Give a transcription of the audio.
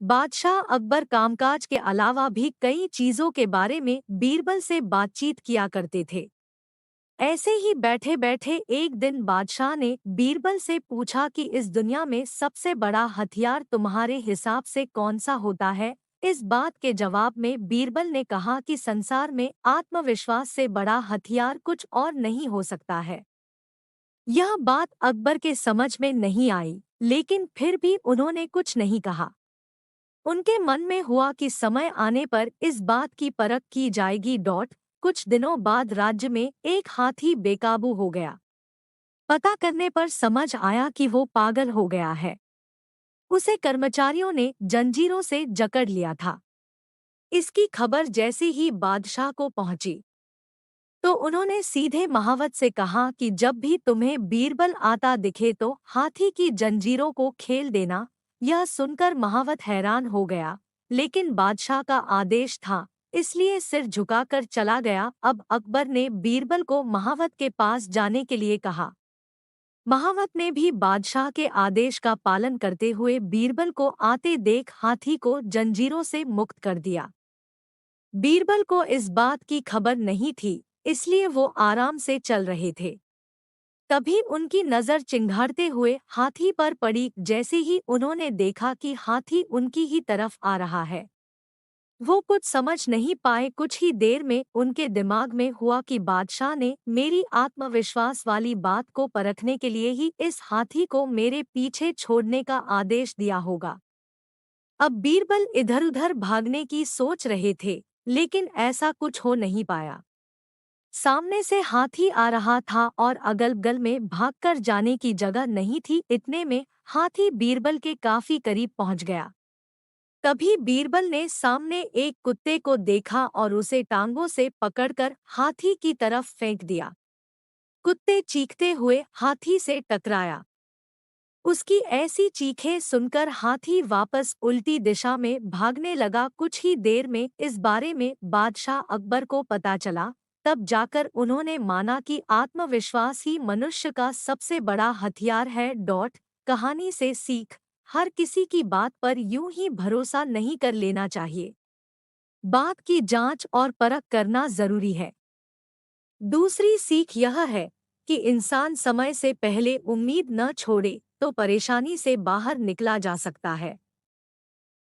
बादशाह अकबर कामकाज के अलावा भी कई चीजों के बारे में बीरबल से बातचीत किया करते थे। ऐसे ही बैठे बैठे एक दिन बादशाह ने बीरबल से पूछा कि इस दुनिया में सबसे बड़ा हथियार तुम्हारे हिसाब से कौन सा होता है। इस बात के जवाब में बीरबल ने कहा कि संसार में आत्मविश्वास से बड़ा हथियार कुछ और नहीं हो सकता है। यह बात अकबर के समझ में नहीं आई, लेकिन फिर भी उन्होंने कुछ नहीं कहा। उनके मन में हुआ कि समय आने पर इस बात की परख की जाएगी। कुछ दिनों बाद राज्य में एक हाथी बेकाबू हो गया। पता करने पर समझ आया कि वो पागल हो गया है। उसे कर्मचारियों ने जंजीरों से जकड़ लिया था। इसकी खबर जैसे ही बादशाह को पहुंची, तो उन्होंने सीधे महावत से कहा कि जब भी तुम्हें बीरबल आता दिखे तो हाथी की जंजीरों को खेल देना। यह सुनकर महावत हैरान हो गया, लेकिन बादशाह का आदेश था, इसलिए सिर झुकाकर चला गया। अब अकबर ने बीरबल को महावत के पास जाने के लिए कहा। महावत ने भी बादशाह के आदेश का पालन करते हुए बीरबल को आते देख हाथी को जंजीरों से मुक्त कर दिया। बीरबल को इस बात की खबर नहीं थी, इसलिए वो आराम से चल रहे थे। तभी उनकी नज़र चिंघाड़ते हुए हाथी पर पड़ी। जैसे ही उन्होंने देखा कि हाथी उनकी ही तरफ आ रहा है, वो कुछ समझ नहीं पाए। कुछ ही देर में उनके दिमाग में हुआ कि बादशाह ने मेरी आत्मविश्वास वाली बात को परखने के लिए ही इस हाथी को मेरे पीछे छोड़ने का आदेश दिया होगा। अब बीरबल इधर-उधर भागने की सोच रहे थे, लेकिन ऐसा कुछ हो नहीं पाया। सामने से हाथी आ रहा था और अगल-बगल में भागकर जाने की जगह नहीं थी। इतने में हाथी बीरबल के काफी करीब पहुंच गया। तभी बीरबल ने सामने एक कुत्ते को देखा और उसे टांगों से पकड़कर हाथी की तरफ फेंक दिया। कुत्ते चीखते हुए हाथी से टकराया। उसकी ऐसी चीखें सुनकर हाथी वापस उल्टी दिशा में भागने लगा। कुछ ही देर में इस बारे में बादशाह अकबर को पता चला। तब जाकर उन्होंने माना कि आत्मविश्वास ही मनुष्य का सबसे बड़ा हथियार है। कहानी से सीख: हर किसी की बात पर यूं ही भरोसा नहीं कर लेना चाहिए। बात की जांच और परख करना जरूरी है। दूसरी सीख यह है कि इंसान समय से पहले उम्मीद न छोड़े तो परेशानी से बाहर निकला जा सकता है।